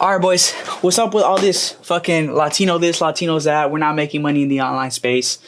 All right, boys, what's up with all this fucking Latino this, Latinos that? We're not making money in the online space.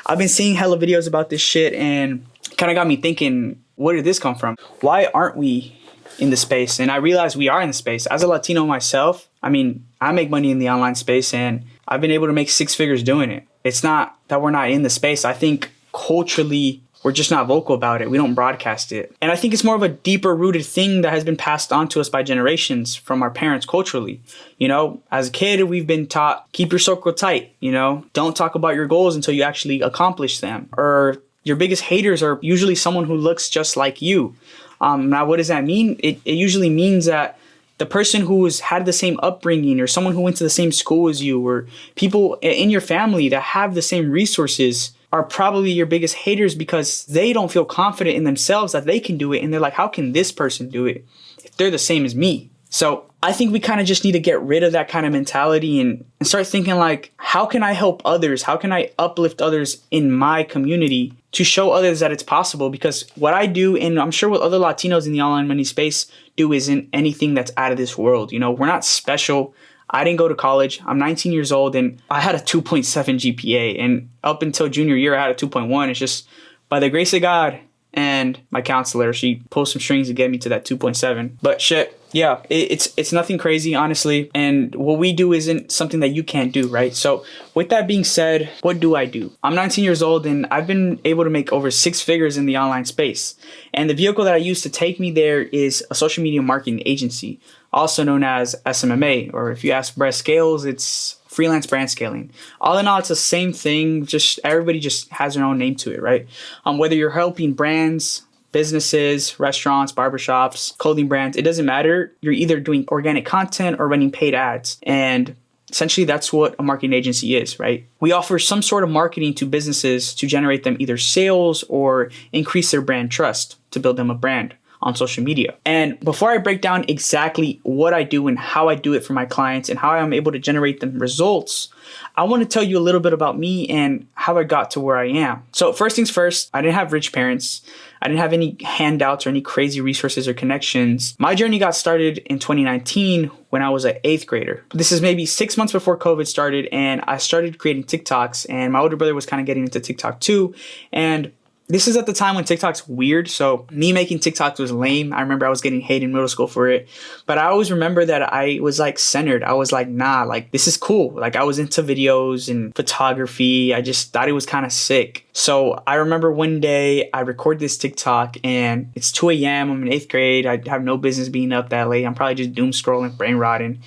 I've been seeing hella videos about this shit and kind of got me thinking, where did this come from? Why aren't we in the space? And I realized we are in the space. As a Latino myself, I mean, I make money in the online space and I've been able to make six figures doing it. It's not that we're not in the space. I think culturally, we're just not vocal about it. We don't broadcast it. And I think it's more of a deeper rooted thing that has been passed on to us by generations from our parents culturally. You know, as a kid, we've been taught, keep your circle tight, you know, don't talk about your goals until you actually accomplish them. Or your biggest haters are usually someone who looks just like you. Now, what does that mean? It usually means that the person who has had the same upbringing or someone who went to the same school as you or people in your family that have the same resources are probably your biggest haters because they don't feel confident in themselves that they can do it. And they're like, how can this person do it if they're the same as me? So I think we kind of just need to get rid of that kind of mentality and start thinking like, how can I help others? How can I uplift others in my community to show others that it's possible? Because what I do, and I'm sure what other Latinos in the online money space do, isn't anything that's out of this world. You know, we're not special. I didn't go to college. I'm 19 years old and I had a 2.7 GPA. And up until junior year, I had a 2.1. It's just by the grace of God and my counselor, she pulled some strings to get me to that 2.7. But shit, yeah, it's nothing crazy, honestly. And what we do isn't something that you can't do, right? So with that being said, what do I do? I'm 19 years old and I've been able to make over six figures in the online space. And the vehicle that I use to take me there is a social media marketing agency, also known as SMMA, or if you ask Brett Scales, it's freelance brand scaling. All in all, it's the same thing. Just everybody just has their own name to it, right? Whether you're helping brands, businesses, restaurants, barbershops, clothing brands, it doesn't matter. You're either doing organic content or running paid ads. And essentially, that's what a marketing agency is, right? We offer some sort of marketing to businesses to generate them either sales or increase their brand trust to build them a brand on social media. And before I break down exactly what I do and how I do it for my clients and how I'm able to generate them results, I want to tell you a little bit about me and how I got to where I am. So first things first, I didn't have rich parents. I didn't have any handouts or any crazy resources or connections. My journey got started in 2019 when I was an 8th grader. This is maybe 6 months before COVID started, and I started creating TikToks, and my older brother was kind of getting into TikTok too. And this is at the time when TikTok's weird, so me making TikToks was lame. I remember I was getting hate in middle school for it, but I always remember that I was like centered. I was like, nah, like this is cool. Like I was into videos and photography. I just thought it was kind of sick. So I remember one day I recorded this TikTok and it's 2 a.m. I'm in 8th grade. I have no business being up that late. I'm probably just doom scrolling, brain rotting.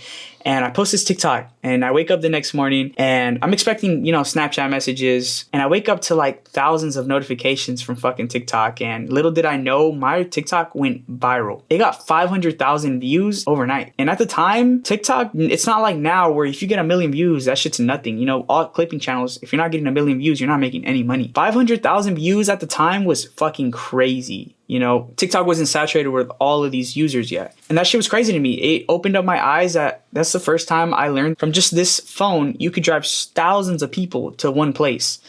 And I post this TikTok and I wake up the next morning and I'm expecting, you know, Snapchat messages. And I wake up to like thousands of notifications from fucking TikTok. And little did I know, my TikTok went viral. It got 500,000 views overnight. And at the time, TikTok, it's not like now where if you get 1 million views, that shit's nothing. You know, all clipping channels, if you're not getting 1 million views, you're not making any money. 500,000 views at the time was fucking crazy. You know, TikTok wasn't saturated with all of these users yet. And that shit was crazy to me. It opened up my eyes that that's the first time I learned from just this phone, you could drive thousands of people to one place.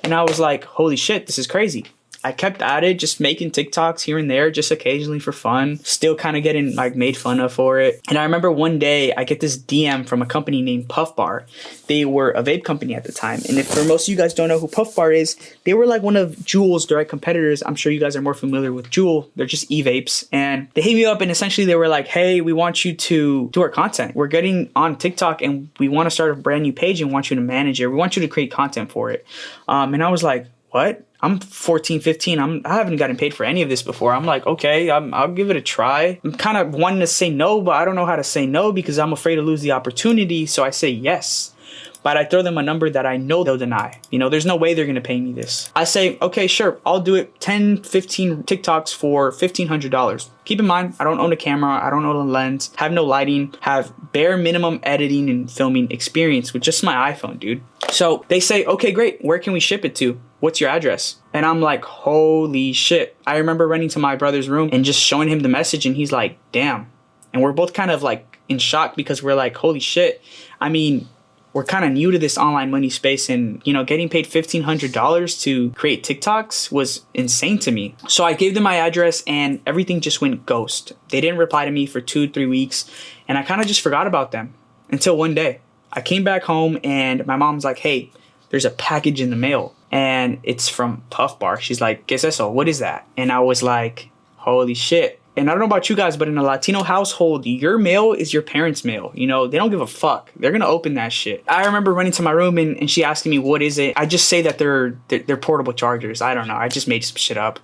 And I was like, holy shit, this is crazy. I kept at it, just making TikToks here and there, just occasionally for fun, still kind of getting like made fun of for it. And I remember one day I get this DM from a company named Puff Bar. They were a vape company at the time. And if for most of you guys don't know who Puff Bar is, they were like one of Juul's direct competitors. I'm sure you guys are more familiar with Juul. They're just e-vapes. And they hit me up and essentially they were like, hey, we want you to do our content. We're getting on TikTok and we want to start a brand new page and want you to manage it. We want you to create content for it. And I was like, what? I'm 14, 15. I haven't gotten paid for any of this before. I'm like, okay, I'll give it a try. I'm kind of wanting to say no, but I don't know how to say no because I'm afraid to lose the opportunity. So I say yes. But I throw them a number that I know they'll deny. You know, there's no way they're going to pay me this. I say, okay, sure, I'll do it. 10, 15 TikToks for $1,500. Keep in mind, I don't own a camera. I don't own a lens, have no lighting, have bare minimum editing and filming experience with just my iPhone, dude. So they say, okay, great. Where can we ship it to? What's your address? And I'm like, holy shit. I remember running to my brother's room and just showing him the message and he's like, damn. And we're both kind of like in shock because we're like, holy shit. I mean, were kind of new to this online money space, and you know, getting paid $1,500 to create TikToks was insane to me. So I gave them my address and everything just went ghost. They didn't reply to me for 2-3 weeks, and I kind of just forgot about them until one day. I came back home and my mom's like, hey, there's a package in the mail and it's from Puff Bar. She's like, ¿Qué es eso? What is that? And I was like, holy shit. And I don't know about you guys, but in a Latino household, your mail is your parents' mail. You know, they don't give a fuck. They're going to open that shit. I remember running to my room and she asking me, what is it? I just say that they're portable chargers. I don't know. I just made some shit up.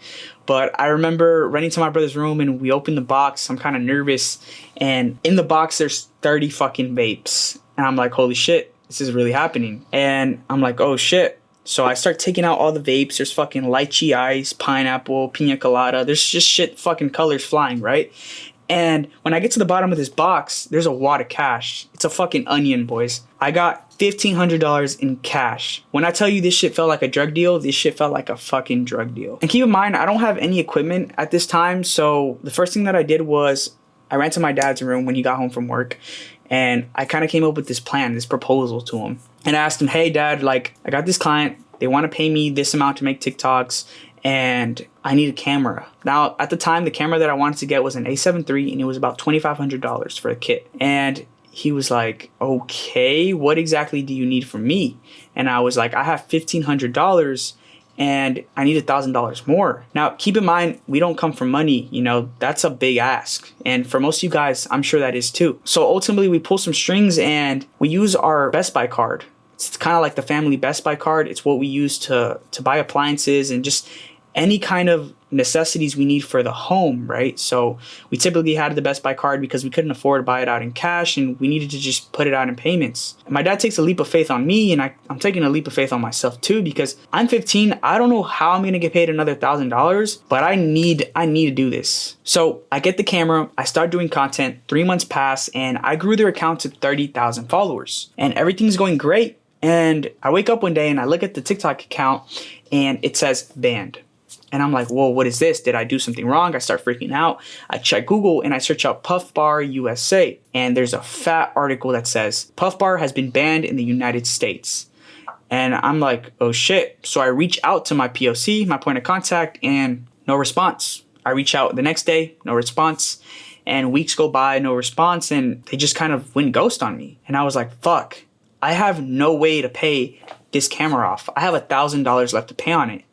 But I remember running to my brother's room and we opened the box. I'm kind of nervous. And in the box, there's 30 fucking vapes. And I'm like, holy shit, this is really happening. And I'm like, oh shit. So I start taking out all the vapes. There's fucking lychee ice, pineapple, pina colada. There's just shit fucking colors flying, right? And when I get to the bottom of this box, there's a wad of cash. It's a fucking onion, boys. I got $1,500 in cash. When I tell you this shit felt like a drug deal, this shit felt like a fucking drug deal. And keep in mind, I don't have any equipment at this time. So the first thing that I did was I ran to my dad's room when he got home from work. And I kind of came up with this plan, this proposal to him. And I asked him, hey, Dad, like, I got this client. They want to pay me this amount to make TikToks. And I need a camera. Now, at the time, the camera that I wanted to get was an A7 III. And it was about $2,500 for a kit. And he was like, okay, what exactly do you need from me? And I was like, I have $1,500. And I need $1,000 more. Now, keep in mind, we don't come from money. You know, that's a big ask. And for most of you guys, I'm sure that is too. So ultimately, we pull some strings and we use our Best Buy card. It's kind of like the family Best Buy card. It's what we use to buy appliances and just any kind of necessities we need for the home, right? So we typically had the Best Buy card because we couldn't afford to buy it out in cash and we needed to just put it out in payments. My dad takes a leap of faith on me and I'm taking a leap of faith on myself too because I'm 15. I don't know how I'm going to get paid another $1,000, but I need to do this. So I get the camera, I start doing content, 3 months pass and I grew their account to 30,000 followers and everything's going great. And I wake up one day and I look at the TikTok account and it says banned. And I'm like, whoa, what is this? Did I do something wrong? I start freaking out. I check Google and I search out Puff Bar USA. And there's a fat article that says Puff Bar has been banned in the United States. And I'm like, oh shit. So I reach out to my POC, my point of contact, and no response. I reach out the next day, no response. And weeks go by, no response. And they just kind of went ghost on me. And I was like, fuck, I have no way to pay this camera off. I have $1,000 left to pay on it.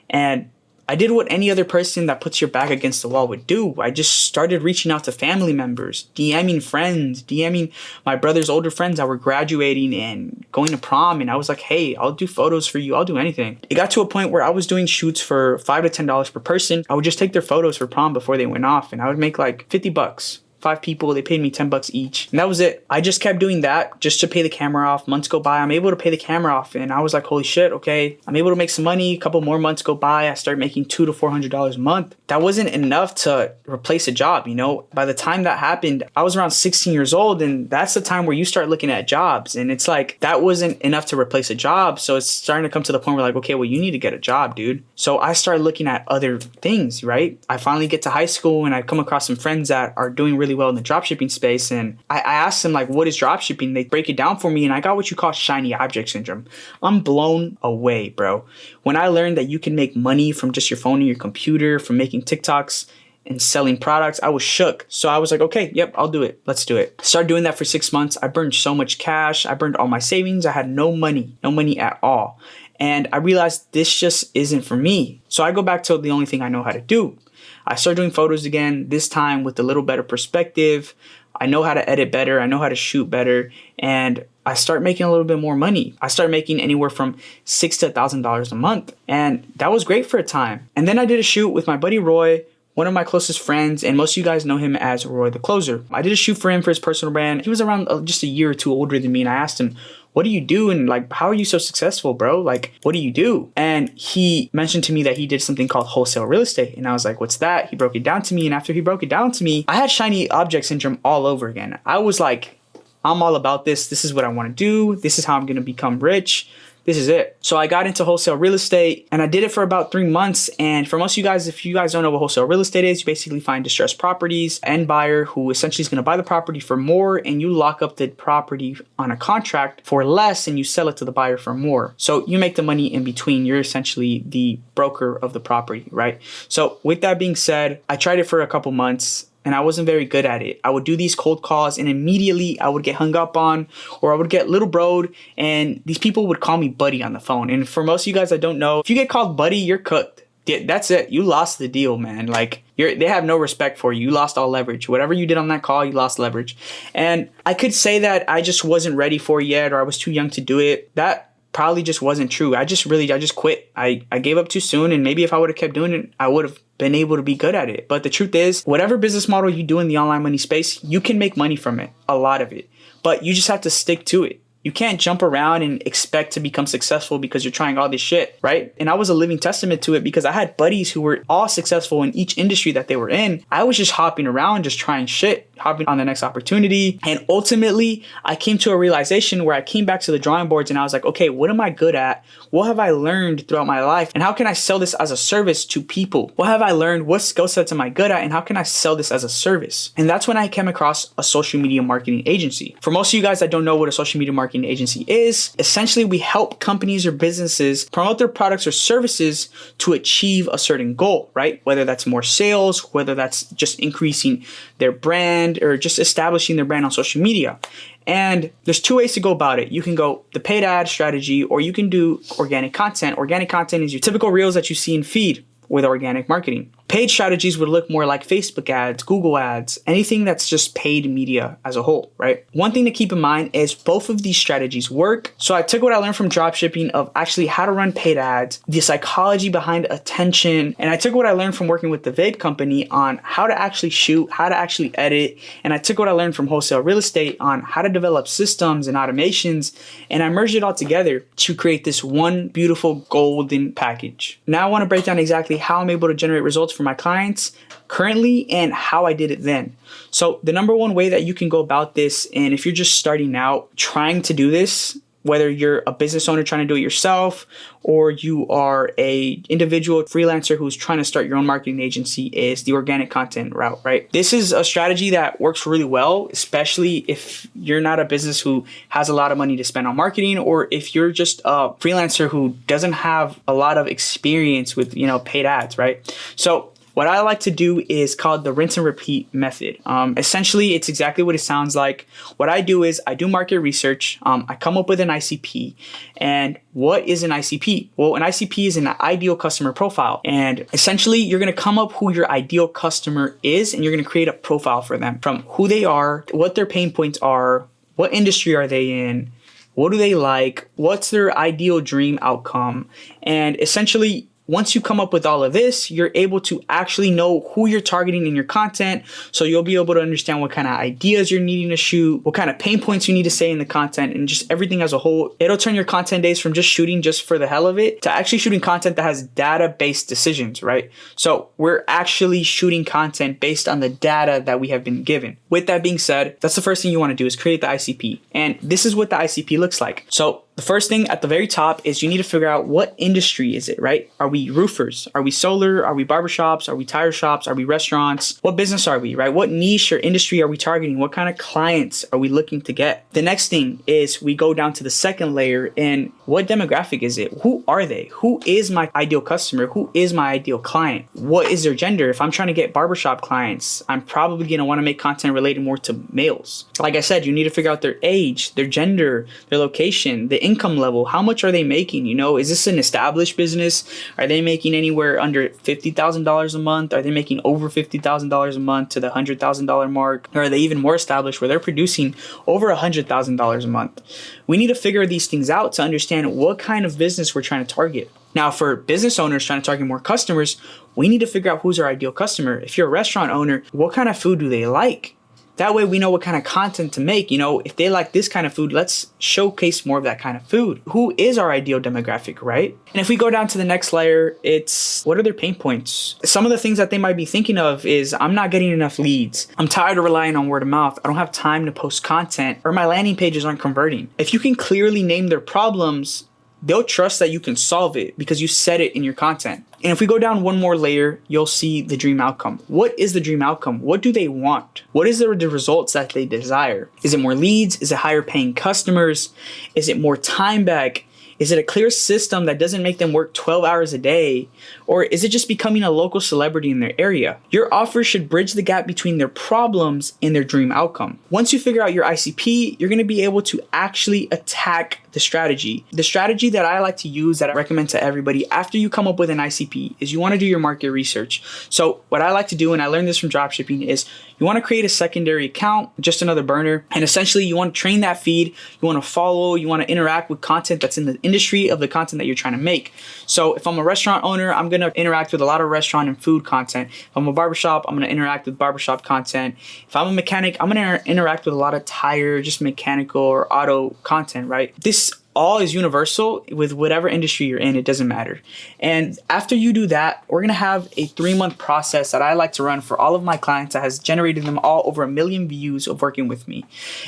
And I did what any other person that puts your back against the wall would do. I just started reaching out to family members, DMing friends, DMing my brother's older friends that were graduating and going to prom. And I was like, hey, I'll do photos for you. I'll do anything. It got to a point where I was doing shoots for $5 to $10 per person. I would just take their photos for prom before they went off and I would make like $50. 5 people, they paid me $10 each. And that was it. I just kept doing that just to pay the camera off. Months go by, I'm able to pay the camera off. And I was like, holy shit, okay. I'm able to make some money. A couple more months go by. I start making $200 to $400 a month. That wasn't enough to replace a job, you know? By the time that happened, I was around 16 years old. And that's the time where you start looking at jobs. And it's like, that wasn't enough to replace a job. So it's starting to come to the point where like, okay, well, you need to get a job, dude. So I started looking at other things, right? I finally get to high school and I come across some friends that are doing really well in the dropshipping space. And I asked them like, what is dropshipping? They break it down for me and I got what you call shiny object syndrome. I'm blown away, bro. When I learned that you can make money from just your phone and your computer, from making TikToks and selling products, I was shook. So I was like, okay, yep, I'll do it. Let's do it. Started doing that for 6 months. I burned so much cash. I burned all my savings. I had no money at all. And I realized this just isn't for me. So I go back to the only thing I know how to do. I started doing photos again, this time with a little better perspective. I know how to edit better. I know how to shoot better. And I start making a little bit more money. I started making anywhere from $6,000 to $1,000 a month. And that was great for a time. And then I did a shoot with my buddy Roy, one of my closest friends, and most of you guys know him as Roy the Closer. I did a shoot for him for his personal brand. He was around just a year or two older than me. And I asked him, what do you do? And like, how are you so successful, bro? Like, what do you do? And he mentioned to me that he did something called wholesale real estate. And I was like, what's that? He broke it down to me. And after he broke it down to me, I had shiny object syndrome all over again. I was like, I'm all about this. This is what I want to do. This is how I'm going to become rich. this is it. So I got into wholesale real estate and I did it for about 3 months. And for most of you guys, if you guys don't know what wholesale real estate is, you basically find distressed properties, end buyer who essentially is going to buy the property for more, and you lock up the property on a contract for less and you sell it to the buyer for more. So you make the money in between. You're essentially the broker of the property, right? So with that being said, I tried it for a couple months and I wasn't very good at it. I would do these cold calls and immediately I would get hung up on, or I would get little broed, and these people would call me buddy on the phone. And for most of you guys that don't know, if you get called buddy, you're cooked. That's it. You lost the deal, man. Like they have no respect for you. You lost all leverage. Whatever you did on that call, you lost leverage. And I could say that I just wasn't ready for it yet, or I was too young to do it. That probably just wasn't true. I just quit. I gave up too soon, and maybe if I would have kept doing it, I would have been able to be good at it. But the truth is, whatever business model you do in the online money space, you can make money from it, a lot of it, but you just have to stick to it. You can't jump around and expect to become successful because you're trying all this shit, right? And I was a living testament to it because I had buddies who were all successful in each industry that they were in. I was just hopping around, just trying shit, hopping on the next opportunity. And ultimately, I came to a realization where I came back to the drawing boards and I was like, okay, what am I good at? What have I learned throughout my life? And how can I sell this as a service to people? What have I learned? What skill sets am I good at? And how can I sell this as a service? And that's when I came across a social media marketing agency. For most of you guys that don't know what a social media marketing agency is, essentially we help companies or businesses promote their products or services to achieve a certain goal, right? Whether that's more sales, whether that's just increasing their brand or just establishing their brand on social media. And there's 2 ways to go about it. You can go the paid ad strategy, or you can do organic content. Organic content is your typical reels that you see in feed with organic marketing. Paid strategies would look more like Facebook ads, Google ads, anything that's just paid media as a whole, right? One thing to keep in mind is both of these strategies work. So I took what I learned from dropshipping of actually how to run paid ads, the psychology behind attention, and I took what I learned from working with the vape company on how to actually shoot, how to actually edit, and I took what I learned from wholesale real estate on how to develop systems and automations, and I merged it all together to create this one beautiful golden package. Now I want to break down exactly how I'm able to generate results for my clients currently and how I did it then. So the number one way that you can go about this, and if you're just starting out trying to do this, whether you're a business owner trying to do it yourself or you are a individual freelancer who's trying to start your own marketing agency, is the organic content route, right? This is a strategy that works really well, especially if you're not a business who has a lot of money to spend on marketing, or if you're just a freelancer who doesn't have a lot of experience with, paid ads, right? So what I like to do is called the rinse and repeat method. Essentially, it's exactly what it sounds like. What I do is I do market research. I come up with an ICP. And what is an ICP? Well, an ICP is an ideal customer profile. And essentially, you're going to come up who your ideal customer is, and you're going to create a profile for them from who they are, what their pain points are, what industry are they in, what do they like, what's their ideal dream outcome. And essentially, once you come up with all of this, you're able to actually know who you're targeting in your content. So you'll be able to understand what kind of ideas you're needing to shoot, what kind of pain points you need to say in the content, and just everything as a whole. It'll turn your content days from just shooting just for the hell of it to actually shooting content that has data-based decisions, right? So we're actually shooting content based on the data that we have been given. With that being said, that's the first thing you want to do is create the ICP. And this is what the ICP looks like. So the first thing at the very top is you need to figure out what industry is it, right? Are we roofers? Are we solar? Are we barbershops? Are we tire shops? Are we restaurants? What business are we, right? What niche or industry are we targeting? What kind of clients are we looking to get? The next thing is we go down to the second layer, and what demographic is it? Who are they? Who is my ideal customer? Who is my ideal client? What is their gender? If I'm trying to get barbershop clients, I'm probably going to want to make content related more to males. Like I said, you need to figure out their age, their gender, their location, the income level. How much are they making? Is this an established business? Are they making anywhere under $50,000 a month? Are they making over $50,000 a month to the $100,000 mark? Or are they even more established where they're producing over $100,000 a month? We need to figure these things out to understand what kind of business we're trying to target. Now, for business owners trying to target more customers, we need to figure out who's our ideal customer. If you're a restaurant owner, what kind of food do they like? That way we know what kind of content to make. If they like this kind of food, let's showcase more of that kind of food. Who is our ideal demographic, right? And if we go down to the next layer, it's what are their pain points? Some of the things that they might be thinking of is, I'm not getting enough leads. I'm tired of relying on word of mouth. I don't have time to post content, or my landing pages aren't converting. If you can clearly name their problems, they'll trust that you can solve it because you said it in your content. And if we go down one more layer, you'll see the dream outcome. What is the dream outcome? What do they want? What is the results that they desire? Is it more leads? Is it higher paying customers? Is it more time back? Is it a clear system that doesn't make them work 12 hours a day? Or is it just becoming a local celebrity in their area? Your offer should bridge the gap between their problems and their dream outcome. Once you figure out your ICP, you're going to be able to actually attack the strategy. The strategy that I like to use, that I recommend to everybody after you come up with an ICP, is you want to do your market research. So what I like to do, and I learned this from dropshipping, is you want to create a secondary account, just another burner. And essentially you want to train that feed. You want to follow, you want to interact with content that's in the industry of the content that you're trying to make. So if I'm a restaurant owner, I'm going to interact with a lot of restaurant and food content. If I'm a barbershop, I'm going to interact with barbershop content. If I'm a mechanic, I'm going to interact with a lot of tire, just mechanical or auto content, right? This all is universal with whatever industry you're in. It doesn't matter. And after you do that, we're going to have a 3-month process that I like to run for all of my clients that has generated them all over 1 million views of working with me.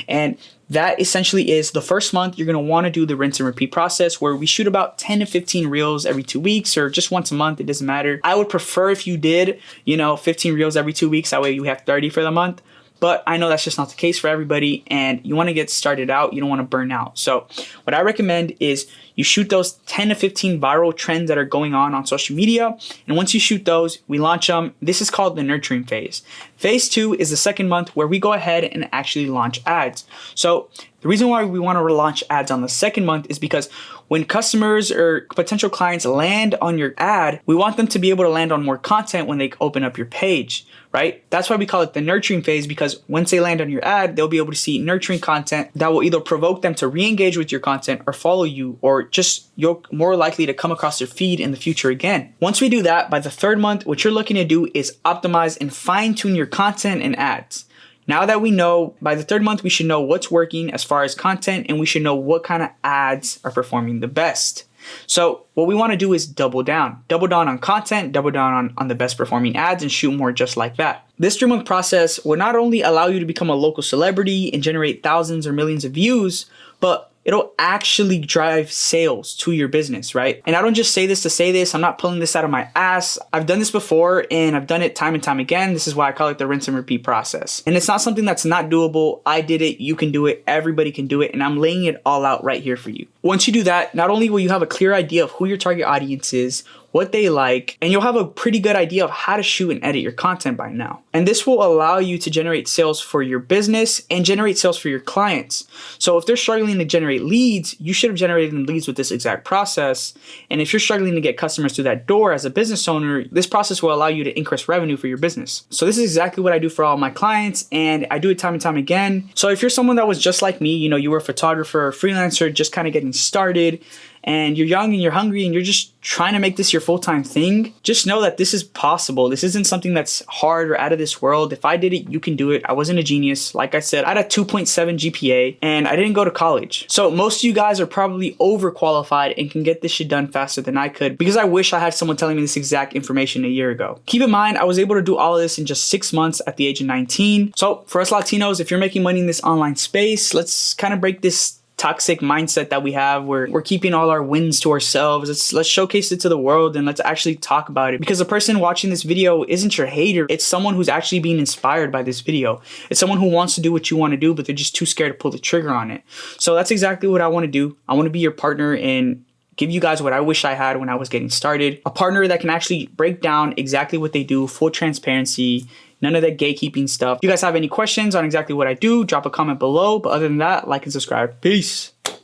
And that essentially is the first month, you're going to want to do the rinse and repeat process where we shoot about 10 to 15 reels every 2 weeks or just once a month. It doesn't matter. I would prefer if you did, 15 reels every 2 weeks. That way you have 30 for the month. But I know that's just not the case for everybody, and you want to get started out. You don't want to burn out. So what I recommend is you shoot those 10 to 15 viral trends that are going on social media. And once you shoot those, we launch them. This is called the nurturing phase. Phase 2 is the second month where we go ahead and actually launch ads. So the reason why we want to launch ads on the second month is because when customers or potential clients land on your ad, we want them to be able to land on more content when they open up your page, right? That's why we call it the nurturing phase, because once they land on your ad, they'll be able to see nurturing content that will either provoke them to re-engage with your content or follow you, or just you're more likely to come across their feed in the future again. Once we do that, by the third month, what you're looking to do is optimize and fine-tune your content and ads. Now that we know, by the third month, we should know what's working as far as content, and we should know what kind of ads are performing the best. So what we want to do is double down on content, double down on the best performing ads, and shoot more just like that. This 3-month process will not only allow you to become a local celebrity and generate thousands or millions of views, but it'll actually drive sales to your business, right? And I don't just say this to say this. I'm not pulling this out of my ass. I've done this before and I've done it time and time again. This is why I call it the rinse and repeat process. And it's not something that's not doable. I did it. You can do it. Everybody can do it. And I'm laying it all out right here for you. Once you do that, not only will you have a clear idea of who your target audience is, what they like, and you'll have a pretty good idea of how to shoot and edit your content by now. And this will allow you to generate sales for your business and generate sales for your clients. So if they're struggling to generate leads, you should have generated leads with this exact process. And if you're struggling to get customers through that door as a business owner, this process will allow you to increase revenue for your business. So this is exactly what I do for all my clients, and I do it time and time again. So if you're someone that was just like me, you were a photographer or freelancer, just kind of getting started, and you're young and you're hungry and you're just trying to make this your full-time thing, just know that this is possible. This isn't something that's hard or out of this world. If I did it, you can do it. I wasn't a genius. Like I said, I had a 2.7 GPA and I didn't go to college. So most of you guys are probably overqualified and can get this shit done faster than I could, because I wish I had someone telling me this exact information a year ago. Keep in mind, I was able to do all of this in just 6 months at the age of 19. So for us Latinos, if you're making money in this online space, let's kind of break this toxic mindset that we have where we're keeping all our wins to ourselves. Let's showcase it to the world and let's actually talk about it, because the person watching this video isn't your hater. It's someone who's actually being inspired by this video. It's someone who wants to do what you want to do, but they're just too scared to pull the trigger on it. So that's exactly what I want to do. I want to be your partner and give you guys what I wish I had when I was getting started. A partner that can actually break down exactly what they do, full transparency, none of that gatekeeping stuff. If you guys have any questions on exactly what I do, drop a comment below. But other than that, like and subscribe. Peace.